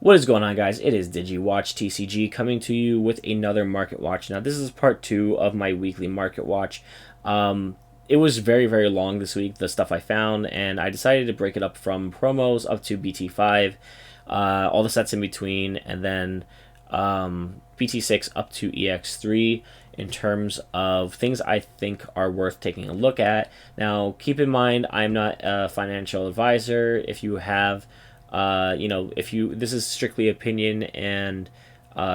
What is going on, guys? It is DigiWatch TCG coming to you with another Market Watch. Now, this is part two of my weekly Market Watch. It was very, very long this week, the stuff I found, and I decided to break it up from promos up to BT5, all the sets in between, and then BT6 up to EX3 in terms of things I think are worth taking a look at. Now, keep in mind, I'm not a financial advisor. If you have this is strictly opinion and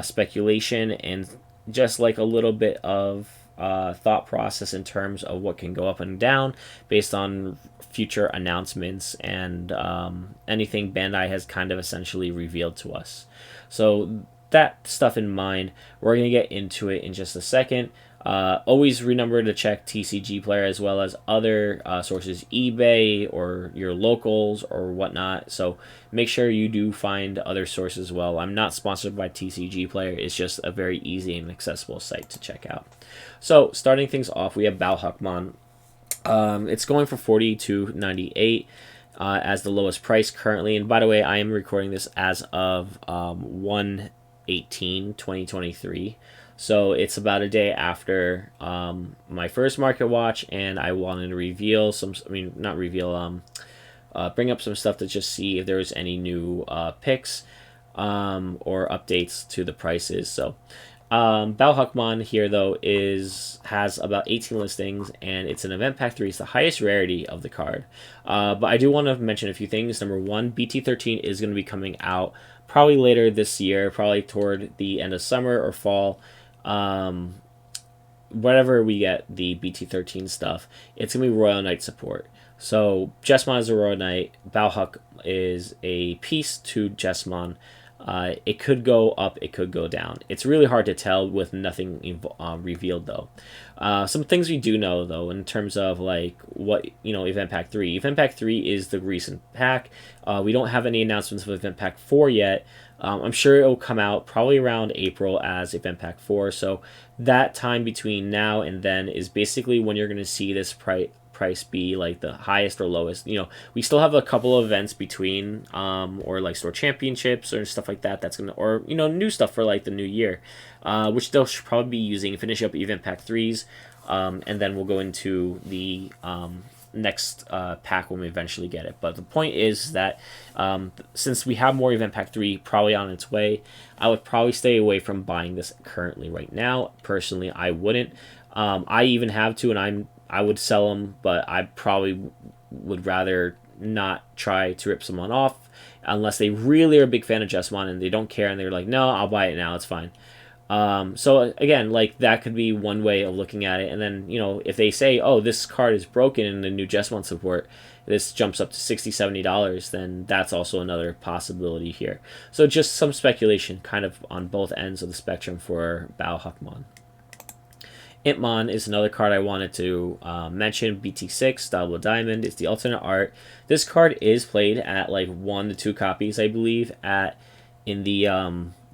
speculation and just like a little bit of thought process in terms of what can go up and down based on future announcements and anything Bandai has kind of essentially revealed to us. So that stuff in mind, we're going to get into it in just a second. Always remember to check TCG Player as well as other sources, eBay or your locals or whatnot. So make sure you do find other sources as well. I'm not sponsored by TCG Player. It's just a very easy and accessible site to check out. So starting things off, we have Balhakmon. It's going for $42.98 as the lowest price currently. And by the way, I am recording this as of 1/18/2023. So it's about a day after my first Market Watch, and I wanted to reveal bring up some stuff to just see if there was any new picks or updates to the prices. So Balhakmon here though has about 18 listings, and it's an event pack 3. It's the highest rarity of the card. But I do want to mention a few things. Number one, BT13 is going to be coming out probably later this year, probably toward the end of summer or fall. Whatever we get the BT13 stuff, it's gonna be Royal Knight support. So Jesmon is a Royal Knight. Balhak is a piece to Jesmon. It could go up, it could go down. It's really hard to tell with nothing revealed though. Some things we do know though in terms of like what Event Pack 3. Event Pack 3 is the recent pack. We don't have any announcements of Event Pack 4 yet. I'm sure it will come out probably around April as Event Pack 4. So that time between now and then is basically when you're going to see this price be like the highest or lowest. We still have a couple of events between or like store championships or stuff like that that's going to, or new stuff for like the new year, which they'll probably be using to finish up Event Pack 3s, and then we'll go into the next pack when we eventually get it. But the point is that since we have more Event Pack 3 probably on its way, I would probably stay away from buying this currently right now. Personally, I wouldn't. I even have to, and I would sell them, but I probably would rather not try to rip someone off unless they really are a big fan of Jesmon and they don't care and they're like, no, I'll buy it now, it's fine. So again, like that could be one way of looking at it. And then, if they say, oh, this card is broken in the new Jesmon support, this jumps up to $60-$70, then that's also another possibility here. So just some speculation kind of on both ends of the spectrum for Balhakmon. Itmon is another card I wanted to mention. BT6, Double Diamond. It's the alternate art. This card is played at like 1 to 2 copies, I believe, in the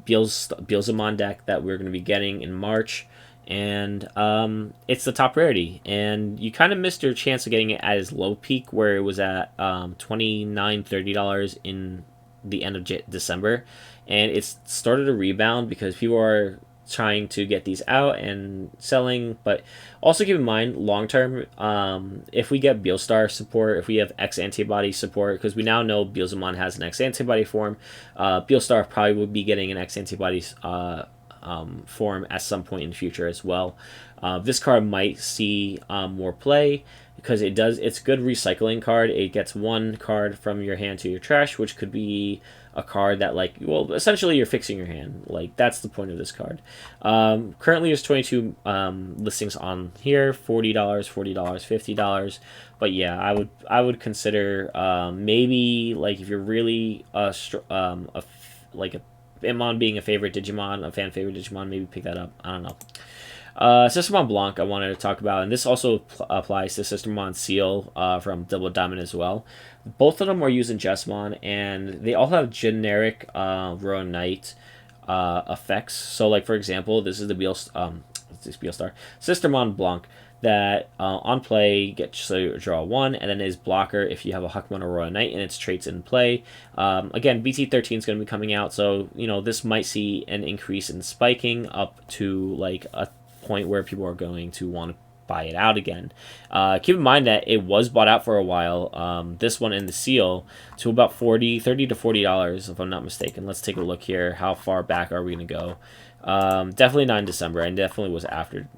Beelzemon deck that we're going to be getting in March. And it's the top rarity. And you kind of missed your chance of getting it at its low peak where it was at $29-$30 in the end of December. And it's started to rebound because people are trying to get these out and selling, but also keep in mind long term, if we get Beelstar support, if we have X antibody support, because we now know Beelzemon has an X antibody form, Beelstar probably would be getting an X antibodies form at some point in the future as well. This card might see more play because it's a good recycling card. It gets one card from your hand to your trash, which could be a card that essentially you're fixing your hand. Like that's the point of this card. Currently there's 22 listings on here, $40, $50. But yeah, I would consider maybe like if you're really Itmon being a favorite Digimon, a fan favorite Digimon, maybe pick that up. I don't know. Systemon Blanc I wanted to talk about, and this also applies to Systemon Seal from Double Diamond as well. Both of them are using Jesmon, and they all have generic Royal Knight effects. So, like for example, this is the Beelstar Systemon Blanc. that on play get so you draw 1, and then his blocker if you have a Huckmon or Royal Knight and its traits in play. Again, BT13 is going to be coming out, so this might see an increase in spiking up to like a point where people are going to want to buy it out again. Keep in mind that it was bought out for a while. This one in the seal to about $30 to $40, if I'm not mistaken. Let's take a look here. How far back are we going to go? Definitely not in December, and definitely was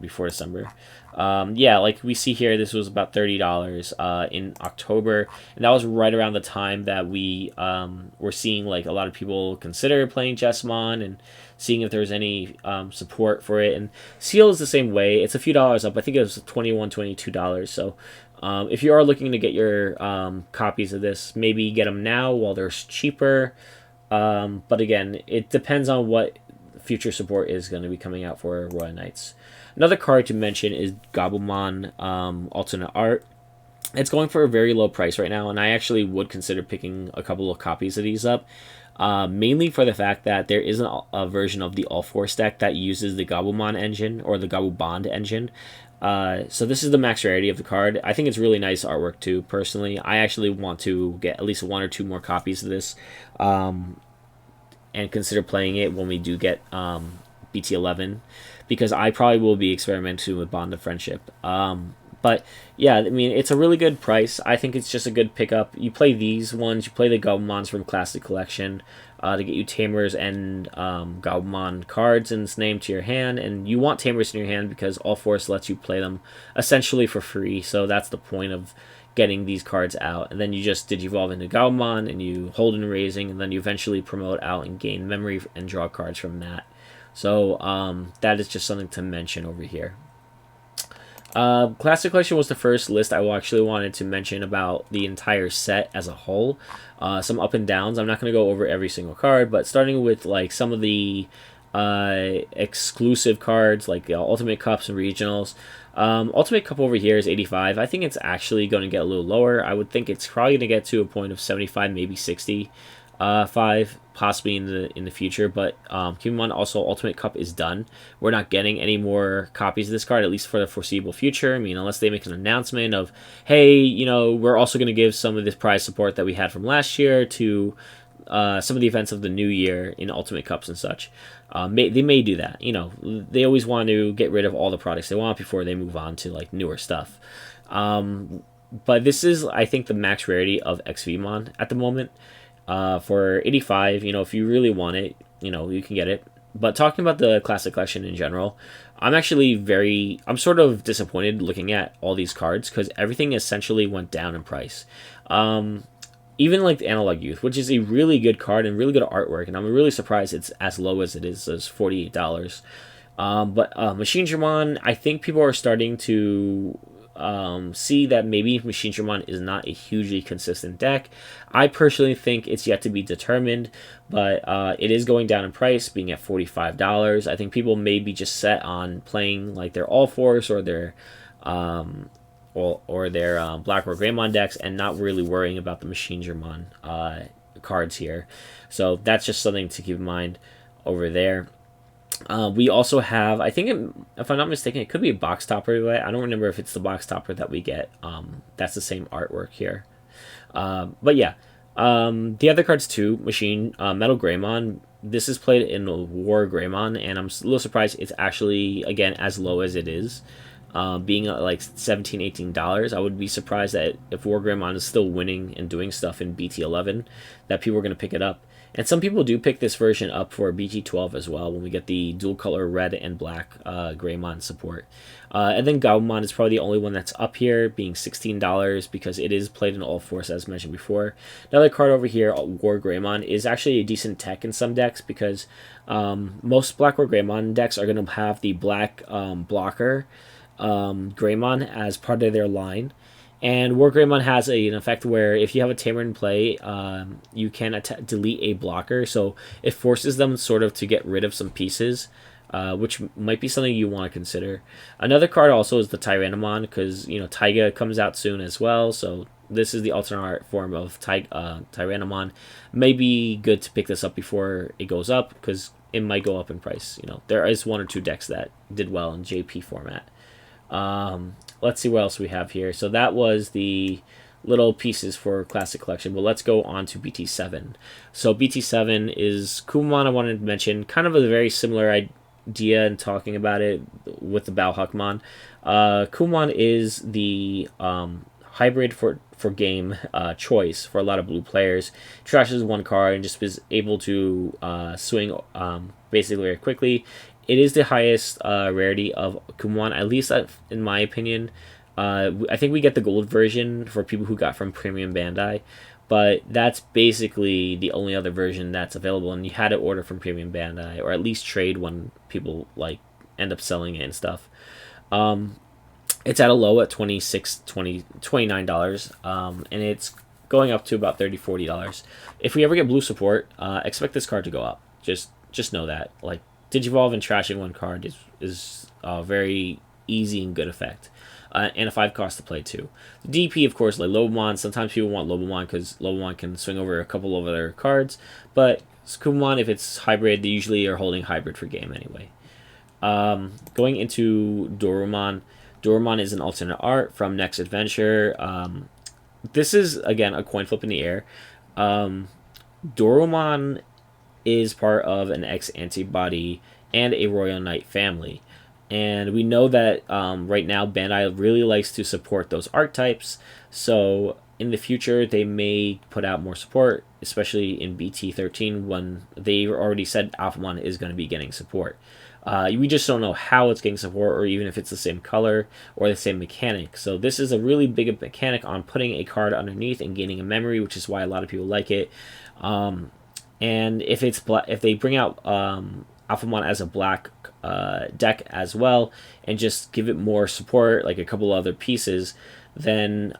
before December. Yeah, like we see here, this was about $30 in October, and that was right around the time that we were seeing like a lot of people consider playing Jessamon and seeing if there's any support for it. And Seal is the same way. It's a few dollars up. I think it was $21, $22. So if you are looking to get your copies of this, maybe get them now while they're cheaper. But again, it depends on what future support is going to be coming out for Royal Knights. Another card to mention is Gabumon alternate art. It's going for a very low price right now, and I actually would consider picking a couple of copies of these up. Mainly for the fact that there is a version of the All Force deck that uses the Gabumon engine or the Gabubond engine. So this is the max rarity of the card. I think it's really nice artwork too, personally. I actually want to get at least 1 or 2 more copies of this and consider playing it when we do get BT11, because I probably will be experimenting with Bond of Friendship. But yeah, I mean, it's a really good price. I think it's just a good pickup. You play these ones, you play the Gabumons from Classic Collection to get you Tamers and Gabumon cards in its name to your hand. And you want Tamers in your hand because All Force lets you play them essentially for free. So that's the point of getting these cards out. And then you just Digivolve into Gabumon and you hold in Raising, and then you eventually promote out and gain memory and draw cards from that. So that is just something to mention over here. Classic Collection was the first list I actually wanted to mention about the entire set as a whole. Some up and downs. I'm not going to go over every single card, but starting with like some of the exclusive cards like Ultimate Cups and Regionals. Ultimate Cup over here is 85. I think it's actually going to get a little lower. I would think it's probably going to get to a point of 75, maybe 65, possibly in the future. But keep in mind also, Ultimate Cup is done. We're not getting any more copies of this card, at least for the foreseeable future. I mean, unless they make an announcement of, hey, we're also going to give some of this prize support that we had from last year to some of the events of the new year in Ultimate Cups and such. They may do that. They always want to get rid of all the products they want before they move on to like newer stuff. But this is, I think, the max rarity of XVmon at the moment. For 85, if you really want it, you can get it. But talking about the Classic Collection in general, I'm sort of disappointed looking at all these cards because everything essentially went down in price. Even like the Analog Youth, which is a really good card and really good artwork, and I'm really surprised it's as low as it is, as $48. But Machine Dramon, I think people are starting to see that maybe Machine Dramon is not a hugely consistent deck. I personally think it's yet to be determined, but it is going down in price, being at $45. I think people may be just set on playing like their All Force or their Black or Greymon decks and not really worrying about the Machine Dramon cards here. So that's just something to keep in mind over there. We also have, I think, if I'm not mistaken, it could be a box topper. I don't remember if it's the box topper that we get. That's the same artwork here. But yeah, the other cards too, Metal Greymon. This is played in War Greymon, and I'm a little surprised it's actually, again, as low as it is. Being like $17, $18, I would be surprised that if War Greymon is still winning and doing stuff in BT11, that people are going to pick it up. And some people do pick this version up for BT12 as well when we get the dual color red and black Greymon support. And then Gabumon is probably the only one that's up here, being $16 because it is played in All Force as mentioned before. Another card over here, War Greymon, is actually a decent tech in some decks because most Black War Greymon decks are going to have the black blocker Greymon as part of their line. And War Greymon has an effect where if you have a Tamer in play, you can delete a blocker. So it forces them sort of to get rid of some pieces, which might be something you want to consider. Another card also is the Tyrannomon, because Taiga comes out soon as well. So this is the alternate art form of Tyrannomon. May be good to pick this up before it goes up, because it might go up in price. There is 1 or 2 decks that did well in JP format. Let's see what else we have here. So that was the little pieces for Classic Collection, but let's go on to BT7. So BT7 is Kumamon I wanted to mention, kind of a very similar idea in talking about it with the Balhuckmon. Kumamon is the hybrid for game choice for a lot of blue players. Trashes one card and just is able to swing basically very quickly. It is the highest rarity of Kumamon, at least in my opinion. I think we get the gold version for people who got from Premium Bandai, but that's basically the only other version that's available, and you had to order from Premium Bandai or at least trade when people like end up selling it and stuff. It's at a low at $29, and it's going up to about $30-$40. If we ever get blue support, expect this card to go up. Just know that. Like, Digivolve and trashing one card is very easy and good effect. And a 5 cost to play too. The DP, of course, like Lobomon. Sometimes people want Lobomon because Lobomon can swing over a couple of other cards. But Kumamon, if it's hybrid, they usually are holding hybrid for game anyway. Going into Dorumon. Dorumon is an alternate art from Next Adventure. This is, again, a coin flip in the air. Dorumon is part of an X-Antibody and a Royal Knight family. And we know that right now Bandai really likes to support those archetypes. So in the future, they may put out more support, especially in BT13 when they already said Alphamon is going to be getting support. We just don't know how it's getting support or even if it's the same color or the same mechanic. So this is a really big mechanic on putting a card underneath and gaining a memory, which is why a lot of people like it. And if they bring out Alphamon as a black deck as well and just give it more support, like a couple other pieces, then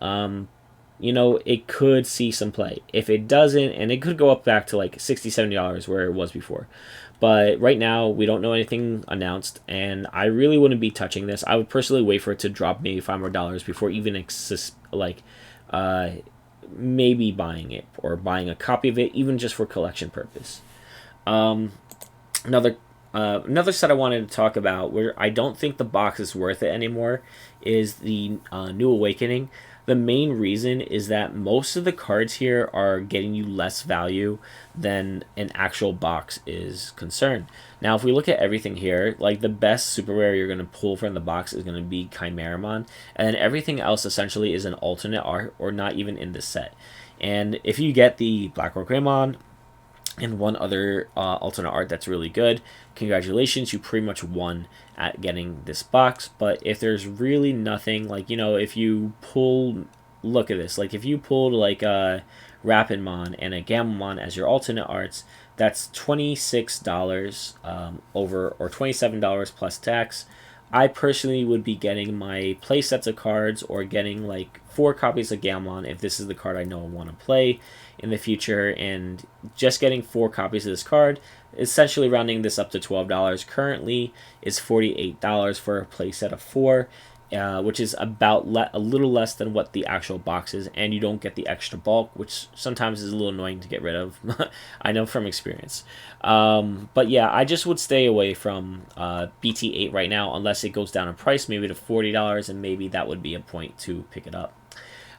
it could see some play. If it doesn't, and it could go up back to like $60-$70 where it was before. But right now, we don't know anything announced, and I really wouldn't be touching this. I would personally wait for it to drop maybe $5 more before even maybe buying it or buying a copy of it, even just for collection purpose. Another set I wanted to talk about where I don't think the box is worth it anymore is the New Awakening. The main reason is that most of the cards here are getting you less value than an actual box is concerned. Now, if we look at everything here, like the best super rare you're going to pull from the box is going to be Chimeramon, and then everything else essentially is an alternate art or not even in this set. And if you get the Black Greymon and one other alternate art that's really good, congratulations, you pretty much won at getting this box. But if there's really nothing, like, if you pull, look at this, like if you pulled like a Rapidmon and a Gamamon as your alternate arts, that's $26 over, or $27 plus tax. I personally would be getting my play sets of cards or getting like 4 copies of Gamamon if this is the card I know I want to play in the future, and just getting 4 copies of this card, essentially rounding this up to $12 currently, is $48 for a play set of 4, which is about a little less than what the actual box is, and you don't get the extra bulk, which sometimes is a little annoying to get rid of. I know from experience. But yeah, I just would stay away from BT8 right now unless it goes down in price, maybe to $40, and maybe that would be a point to pick it up.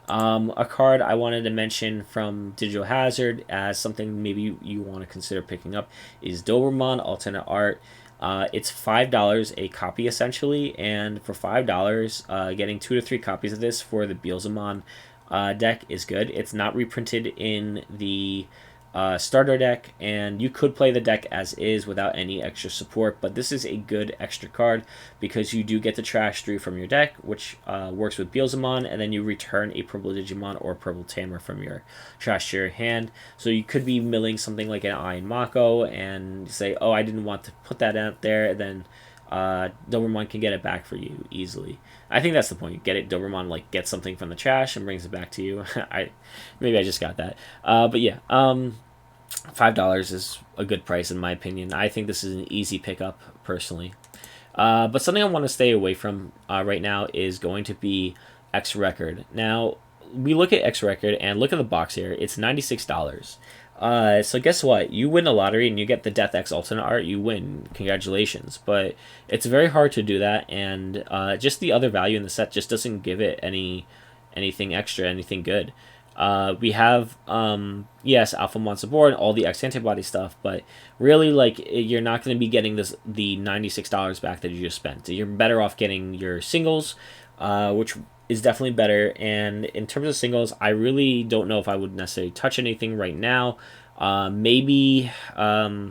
A card I wanted to mention from Digital Hazard as something maybe you want to consider picking up is Doberman Alternate Art. It's $5 a copy essentially, and for $5, getting 2 to 3 copies of this for the Beelzemon deck is good. It's not reprinted in the starter deck, and you could play the deck as is without any extra support, but this is a good extra card because you do get to trash 3 from your deck, which works with Beelzemon, and then you return a purple Digimon or purple Tamer from your trash to your hand. So you could be milling something like an Iron Mako and say, oh, I didn't want to put that out there, and then Doberman can get it back for you easily. I think that's the point. You get it, Doberman like gets something from the trash and brings it back to you. Maybe I just got that. But yeah, $5 is a good price in my opinion. I think this is an easy pickup personally. But something I want to stay away from right now is going to be X Record. Now, we look at X Record and look at the box here. It's $96. So guess what? You win the lottery and you get the Death X alternate art. You win. Congratulations. But it's very hard to do that, and just the other value in the set just doesn't give it anything extra, anything good. We have yes, Alpha Monster Board and all the X antibody stuff, but really, like, you're not going to be getting the $96 back that you just spent. You're better off getting your singles, which is definitely better. And in terms of singles, I really don't know if I would necessarily touch anything right now. Maybe I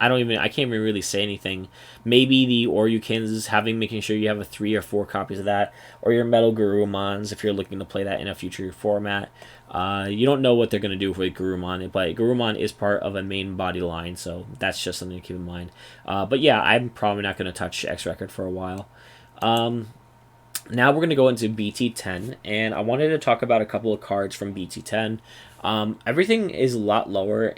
can't even really say anything. Maybe the Oryukins, making sure you have 3 or 4 copies of that, or your Metal Garurumons if you're looking to play that in a future format. You don't know what they're going to do with Garurumon, but Garurumon is part of a main body line, so that's just something to keep in mind. But yeah, I'm probably not going to touch X Record for a while. Now we're going to go into BT10, and I wanted to talk about a couple of cards from BT10. Everything is a lot lower,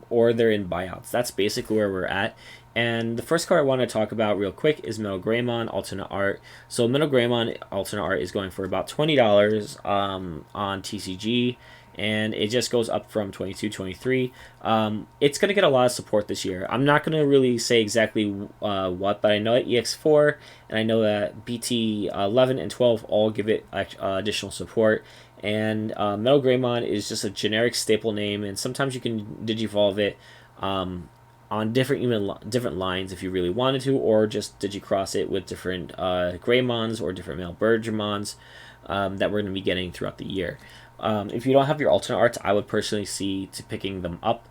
or they're in buyouts. That's basically where we're at. And the first card I want to talk about real quick is Metal Greymon Alternate Art. So Metal Greymon Alternate Art is going for about $20 on TCG, and it just goes up from 22, 23. It's going to get a lot of support this year. I'm not going to really say exactly what, but I know that EX4 and I know that BT 11 and 12 all give it additional support. And Metal Greymon is just a generic staple name, and sometimes you can digivolve it on different lines if you really wanted to, or just digicross it with different Greymons or different male Bergermons that we're going to be getting throughout the year. If you don't have your alternate arts, I would personally see to picking them up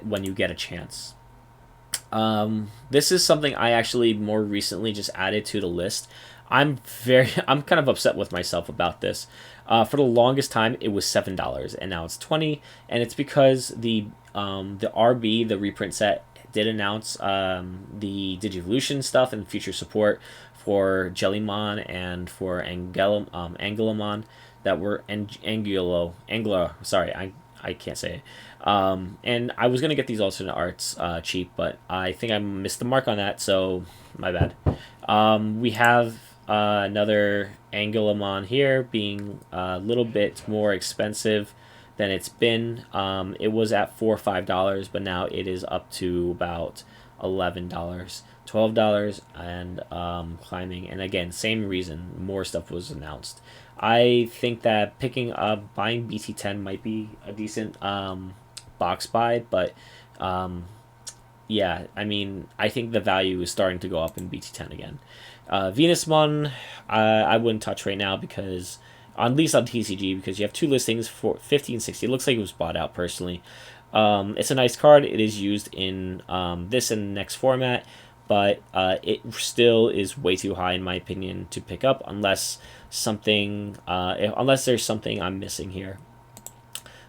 when you get a chance. This is something I actually more recently just added to the list. I'm kind of upset with myself about this. For the longest time, it was $7, and now it's $20, and it's because the RB, the reprint set, did announce the Digivolution stuff and future support for Jellymon and for Angulamon that were Angula. Sorry, I can't say it. And I was gonna get these alternate arts cheap, but I think I missed the mark on that, so my bad. We have another Angulamon here being a little bit more expensive than it's been. It was at $4 or $5, but now it is up to about $11, $12, and climbing. And again, same reason, more stuff was announced. I think that buying BT10 might be a decent box buy, but yeah, I mean, I think the value is starting to go up in BT10 again. Venusmon, I wouldn't touch right now because, at least on TCG, because you have 2 listings for 50 and 60. It looks like it was bought out personally. It's a nice card. It is used in this and the next format, but it still is way too high in my opinion to pick up unless there's something I'm missing here.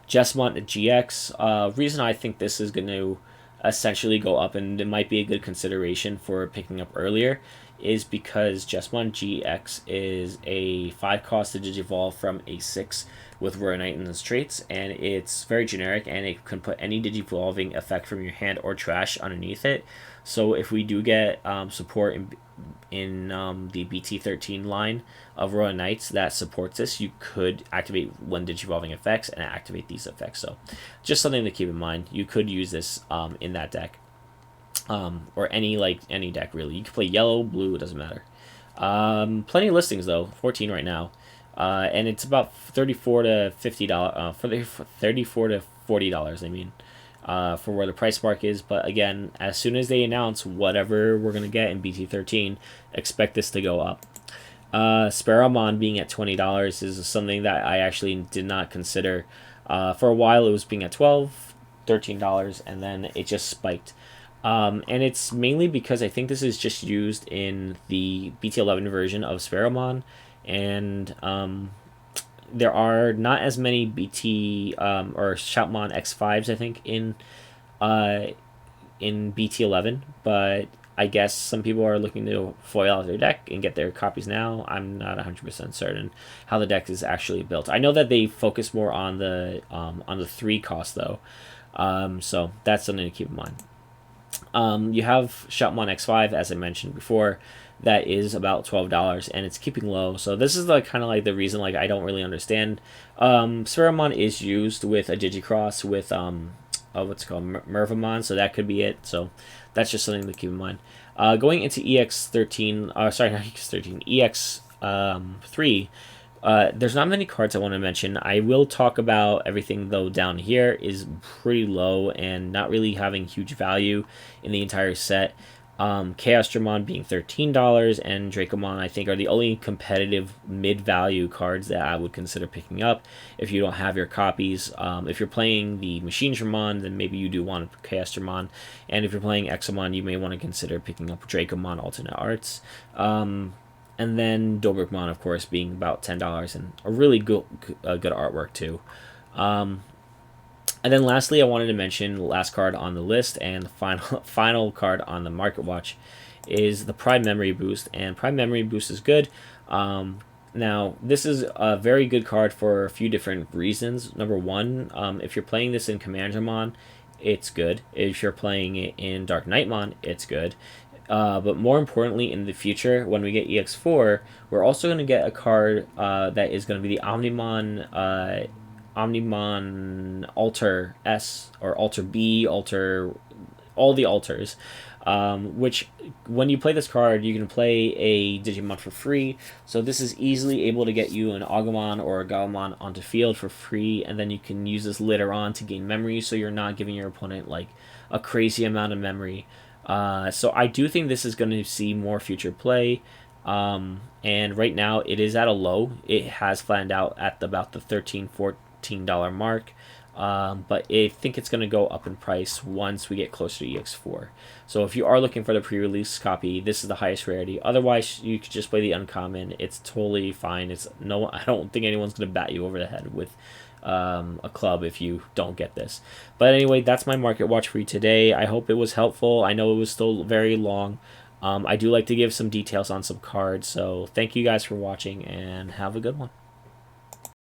Jesmont GX. Reason I think this is going to essentially go up, and it might be a good consideration for picking up earlier, is because Jesmon GX is a 5 cost to digivolve from a 6 with Royal Knight and its traits, and it's very generic, and it can put any digivolving effect from your hand or trash underneath it. So if we do get support in the BT13 line of Royal Knights that supports this, you could activate when digivolving effects and activate these effects. So just something to keep in mind. You could use this in that deck. Or any deck really. You can play yellow, blue, it doesn't matter. Plenty of listings though, 14 right now, and it's about $34 to $50 for the $34 to $40. I mean, for where the price mark is. But again, as soon as they announce whatever we're gonna get in BT13, expect this to go up. Sparrowmon being at $20 is something that I actually did not consider. For a while, it was being at $12, $13, and then it just spiked. And it's mainly because I think this is just used in the BT11 version of Sparrowmon, and there are not as many BT or Shoutmon X5s I think in BT11, but I guess some people are looking to foil out their deck and get their copies now. I'm not 100% certain how the deck is actually built. I know that they focus more on the 3 cost though, so that's something to keep in mind. You have Shoutmon X5, as I mentioned before. that is about $12, and it's keeping low. So this is like kind of like the reason like I don't really understand. Spheramon is used with a Digicross with what's it called Mervamon, so that could be it. So that's just something to keep in mind. Going into EX13, sorry, not EX13, EX3. There's not many cards I want to mention. I will talk about everything though down here is pretty low and not really having huge value in the entire set. Chaos Dramon being $13 and Dracomon I think are the only competitive mid-value cards that I would consider picking up if you don't have your copies. If you're playing the Machine Dramon, then maybe you do want Chaos Dramon, and if you're playing Exomon, you may want to consider picking up Dracomon Alternate Arts. And then Dobbergmon, of course, being about $10 and a really good artwork too. And then lastly, I wanted to mention the last card on the list and the final card on the MarketWatch is the Prime Memory Boost. And Prime Memory Boost is good. Now, this is a very good card for a few different reasons. Number one, if you're playing this in Commandramon, it's good. If you're playing it in Dark Knightmon, it's good. But more importantly, in the future, when we get EX4, we're also going to get a card that is going to be the Omnimon Alter S or Alter B, Alter all the alters. Which when you play this card, you can play a Digimon for free. So this is easily able to get you an Agumon or a Galmon onto field for free, and then you can use this later on to gain memory, so you're not giving your opponent like a crazy amount of memory. So I do think this is going to see more future play. And right now it is at a low. It has flattened out at about the $13-14 mark. But I think it's going to go up in price once we get closer to EX4. So if you are looking for the pre-release copy, this is the highest rarity. Otherwise, you could just play the uncommon. It's totally fine. I don't think anyone's going to bat you over the head with a club if you don't get this. But anyway, that's my MarketWatch for you today. I hope it was helpful. I know it was still very long. I do like to give some details on some cards. So thank you guys for watching and have a good one.